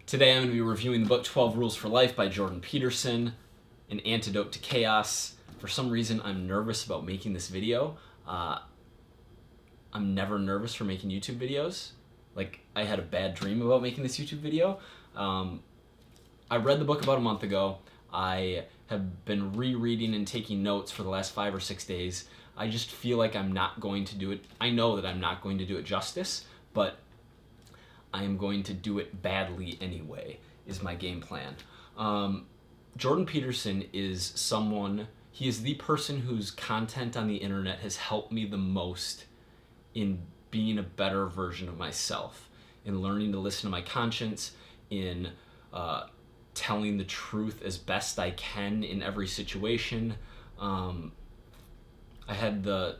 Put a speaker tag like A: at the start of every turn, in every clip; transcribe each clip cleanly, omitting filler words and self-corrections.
A: Today I'm going to be reviewing the book 12 Rules for Life by Jordan Peterson, An Antidote to Chaos. For some reason, I'm nervous about making this video. I'm never nervous for making YouTube videos. Like, I had a bad dream about making this YouTube video. I read the book about a month ago. I have been rereading and taking notes for the last 5 or 6 days. I just feel like I'm not going to do it. I know that I'm not going to do it justice, but I am going to do it badly anyway, is my game plan. Jordan Peterson is he is the person whose content on the internet has helped me the most in being a better version of myself, in learning to listen to my conscience, in telling the truth as best I can in every situation. I had the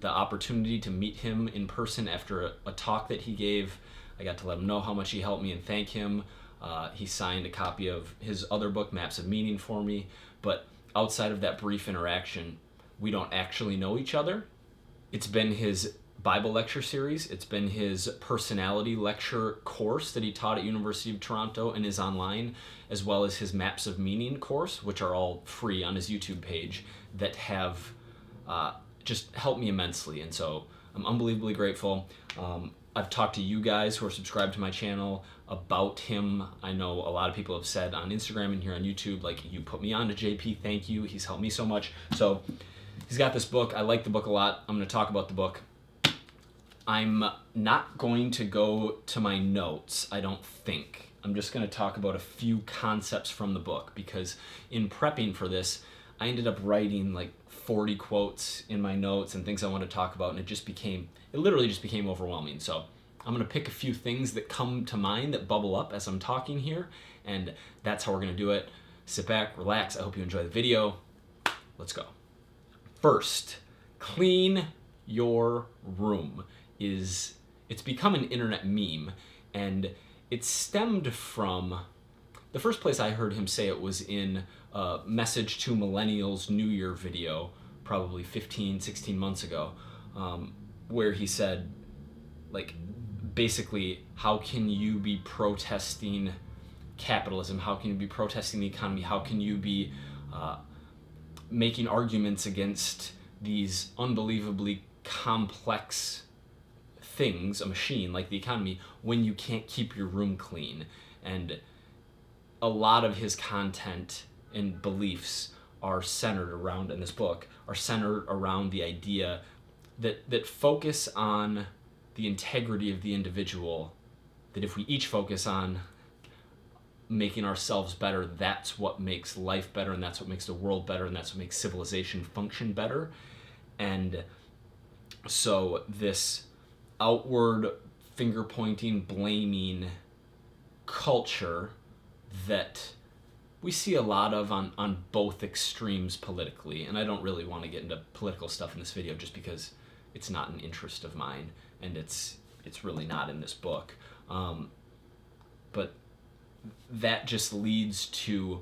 A: opportunity to meet him in person after a talk that he gave. I got to let him know how much he helped me and thank him. He signed a copy of his other book, Maps of Meaning, for me. But outside of that brief interaction, we don't actually know each other. It's been his Bible lecture series. It's been his personality lecture course that he taught at University of Toronto and is online, as well as his Maps of Meaning course, which are all free on his YouTube page, that have just helped me immensely. And so I'm unbelievably grateful. I've talked to you guys who are subscribed to my channel about him. I know a lot of people have said on Instagram and here on YouTube, like, you put me on to JP, thank you. He's helped me so much. So he's got this book. I like the book a lot. I'm going to talk about the book. I'm not going to go to my notes, I don't think. I'm just going to talk about a few concepts from the book, because in prepping for this, I ended up writing like 40 quotes in my notes and things I want to talk about, and it literally just became overwhelming. So I'm going to pick a few things that come to mind, that bubble up as I'm talking here, and that's how we're going to do it. Sit back, relax. I hope you enjoy the video. Let's go. First, clean your room. It's become an internet meme, and it stemmed from, the first place I heard him say it was in a Message to Millennials New Year video, probably 15, 16 months ago, where he said, like, basically, how can you be protesting capitalism? How can you be protesting the economy? How can you be making arguments against these unbelievably complex things, a machine like the economy, when you can't keep your room clean? And a lot of his content and beliefs are centered around, in this book, are centered around the idea that focus on the integrity of the individual, that if we each focus on making ourselves better, that's what makes life better, and that's what makes the world better, and that's what makes civilization function better. And so this outward finger-pointing, blaming culture that we see a lot of on both extremes politically, and I don't really want to get into political stuff in this video just because it's not an interest of mine, and it's really not in this book. But that just leads to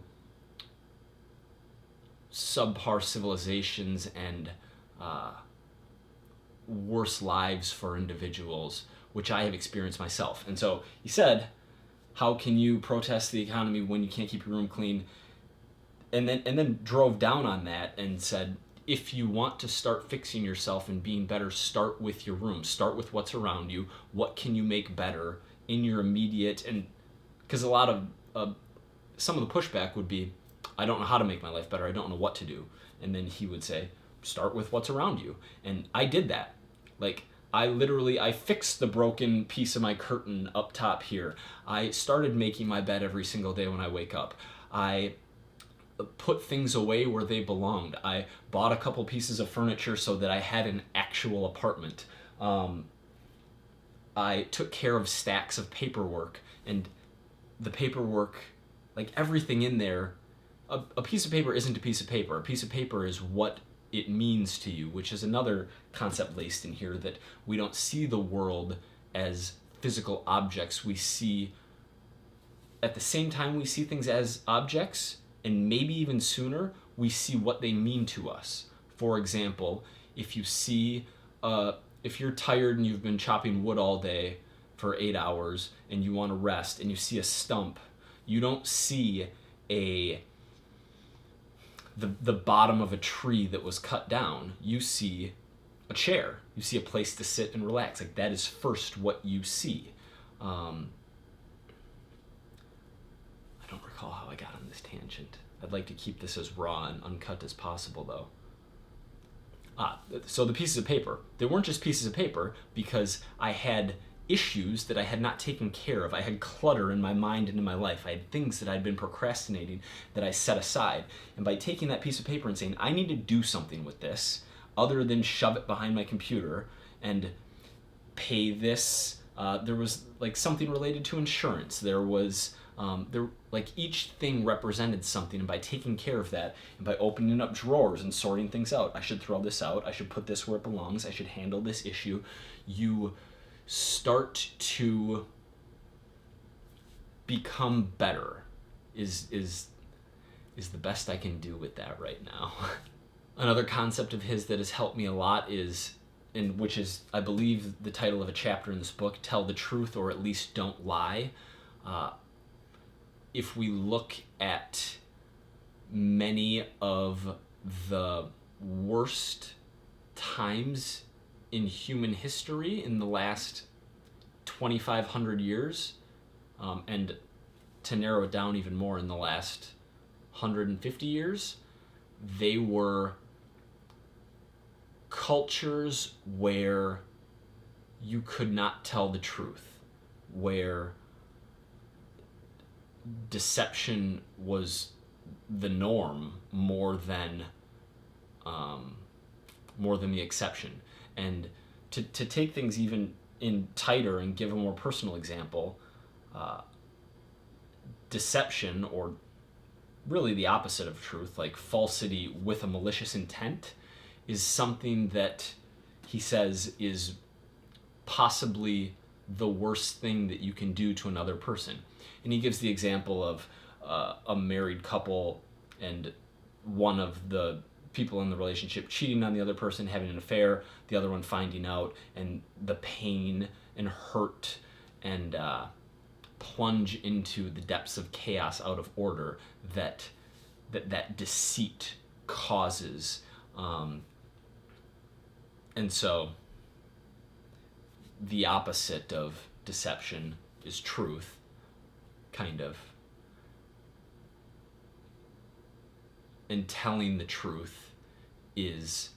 A: subpar civilizations and worse lives for individuals, which I have experienced myself. And so he said, how can you protest the economy when you can't keep your room clean? And then drove down on that and said, if you want to start fixing yourself and being better, start with your room. Start with what's around you. What can you make better in your immediate? And because a lot of some of the pushback would be, I don't know how to make my life better. I don't know what to do. And then he would say, start with what's around you. And I did that. Like, I fixed the broken piece of my curtain up top here. I started making my bed every single day when I wake up. I put things away where they belonged. I bought a couple pieces of furniture so that I had an actual apartment. I took care of stacks of paperwork, and the paperwork, like everything in there, a piece of paper isn't a piece of paper. A piece of paper is what it means to you, which is another concept laced in here, that we don't see the world as physical objects. We see, at the same time we see things as objects, and maybe even sooner, we see what they mean to us. For example, if you're tired and you've been chopping wood all day, for 8 hours and you want to rest and you see a stump, you don't see the bottom of a tree that was cut down. You see a chair. You see a place to sit and relax. Like, that is first what you see. I don't recall how I got on this tangent. I'd like to keep this as raw and uncut as possible, though. So the pieces of paper. They weren't just pieces of paper because I had issues that I had not taken care of. I had clutter in my mind and in my life. I had things that I'd been procrastinating that I set aside. And by taking that piece of paper and saying, I need to do something with this other than shove it behind my computer and pay this. There was like something related to insurance. There was like each thing represented something, and by taking care of that and by opening up drawers and sorting things out, I should throw this out, I should put this where it belongs, I should handle this issue, you start to become better is the best I can do with that right now. Another concept of his that has helped me a lot is, and which is, I believe, the title of a chapter in this book, Tell the Truth or at least Don't Lie. If we look at many of the worst times in human history in the last 2,500 years, and to narrow it down even more, in the last 150 years, they were cultures where you could not tell the truth, where deception was the norm more than the exception. And to take things even in tighter and give a more personal example, deception, or really the opposite of truth, like falsity with a malicious intent, is something that he says is possibly the worst thing that you can do to another person. And he gives the example of a married couple and one of the people in the relationship cheating on the other person, having an affair, the other one finding out, and the pain and hurt and plunge into the depths of chaos out of order that deceit causes. And so the opposite of deception is truth, kind of. And telling the truth is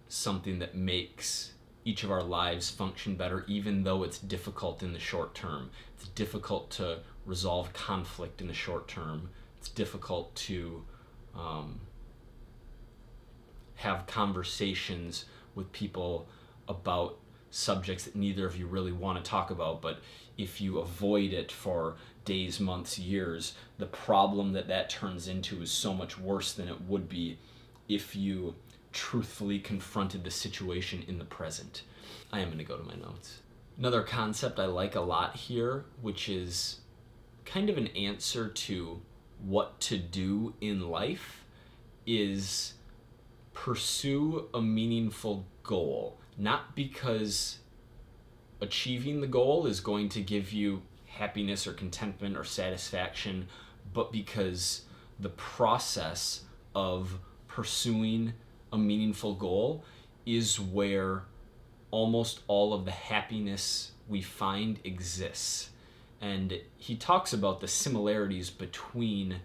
A: something that makes each of our lives function better, even though it's difficult in the short term. It's difficult to resolve conflict in the short term. It's difficult to have conversations with people about subjects that neither of you really want to talk about, but if you avoid it for days, months, years, the problem that turns into is so much worse than it would be if you truthfully confronted the situation in the present. I am going to go to my notes. Another concept I like a lot here, which is kind of an answer to what to do in life, is pursue a meaningful goal. Not because achieving the goal is going to give you happiness or contentment or satisfaction, but because the process of pursuing a meaningful goal is where almost all of the happiness we find exists. And he talks about the similarities between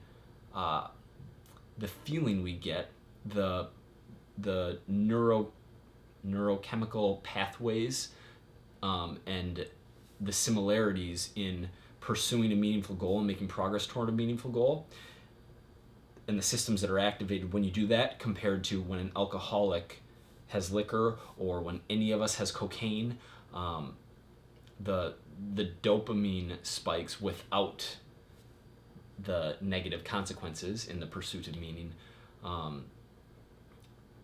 A: the feeling we get, the neurochemical pathways, and the similarities in pursuing a meaningful goal and making progress toward a meaningful goal, and the systems that are activated when you do that, compared to when an alcoholic has liquor or when any of us has cocaine. The dopamine spikes without the negative consequences in the pursuit of meaning.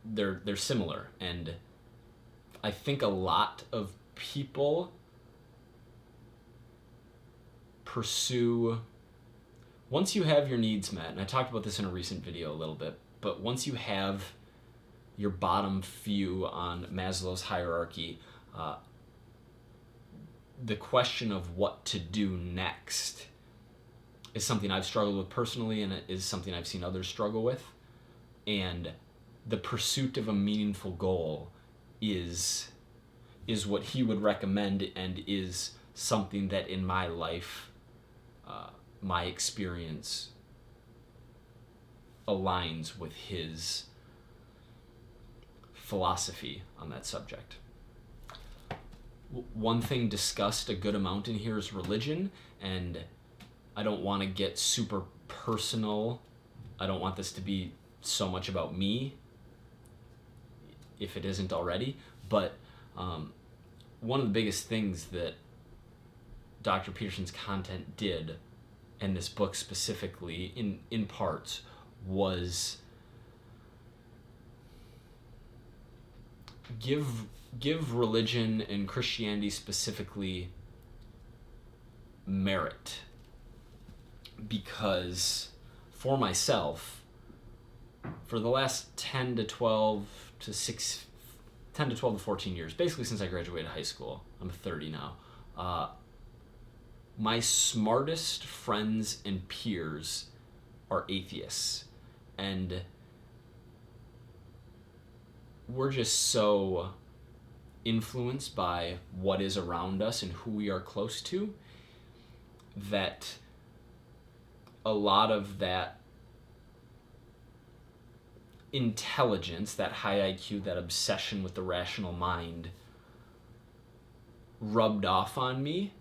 A: They're similar, and I think a lot of people pursue, once you have your needs met, and I talked about this in a recent video a little bit, but once you have your bottom few on Maslow's hierarchy, the question of what to do next is something I've struggled with personally, and it is something I've seen others struggle with. And the pursuit of a meaningful goal is what he would recommend, and is something that in my life, my experience aligns with his philosophy on that subject. One thing discussed a good amount in here is religion, and I don't want to get super personal. I don't want this to be so much about me, if it isn't already, but one of the biggest things that Dr. Peterson's content did, and this book specifically in parts, was give religion and Christianity specifically merit. Because for myself, for the last 10 to 12 to 14 years, basically since I graduated high school, I'm 30 now, my smartest friends and peers are atheists. And we're just so influenced by what is around us and who we are close to, that a lot of that intelligence, that high IQ, that obsession with the rational mind rubbed off on me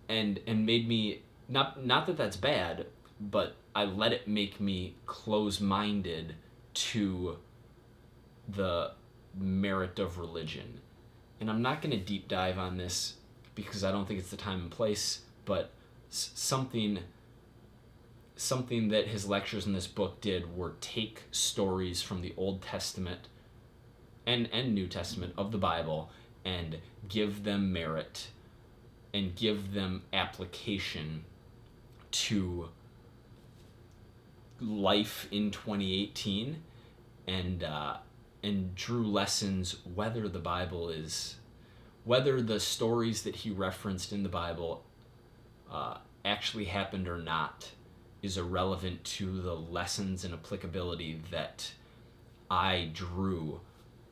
A: and made me, not that that's bad, but I let it make me close-minded to the merit of religion. And I'm not going to deep dive on this because I don't think it's the time and place, but something that his lectures in this book did were take stories from the Old Testament and New Testament of the Bible and give them merit and give them application to life in 2018, and drew lessons whether the stories that he referenced in the Bible actually happened or not is irrelevant to the lessons and applicability that I drew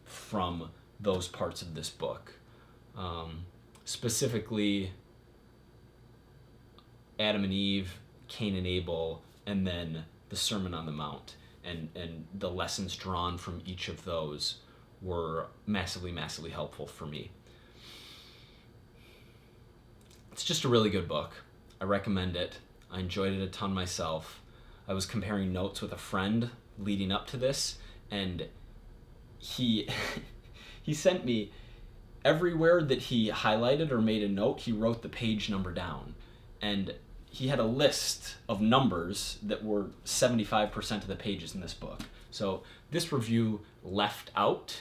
A: from those parts of this book. Specifically, Adam and Eve, Cain and Abel, and then the Sermon on the Mount. And the lessons drawn from each of those were massively, massively helpful for me. It's just a really good book. I recommend it. I enjoyed it a ton myself. I was comparing notes with a friend leading up to this, and he sent me, everywhere that he highlighted or made a note, he wrote the page number down. And he had a list of numbers that were 75% of the pages in this book. So this review left out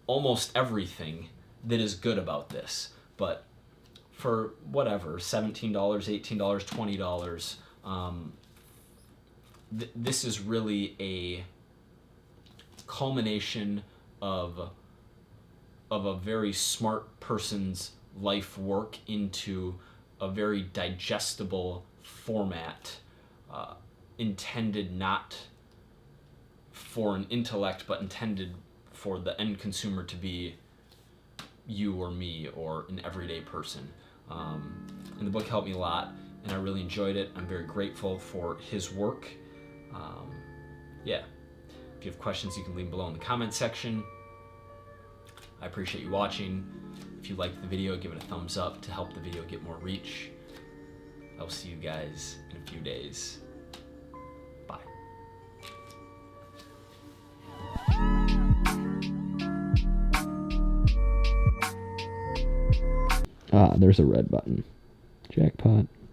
A: almost everything that is good about this. But for whatever, $17, $18, $20, this is really a culmination of a very smart person's life work into a very digestible format, intended not for an intellect, but intended for the end consumer to be you or me or an everyday person. And the book helped me a lot, and I really enjoyed it. I'm very grateful for his work. If you have questions, you can leave them below in the comment section. I appreciate you watching. If you liked the video, give it a thumbs up to help the video get more reach. I will see you guys in a few days. Bye.
B: Ah, there's a red button. Jackpot.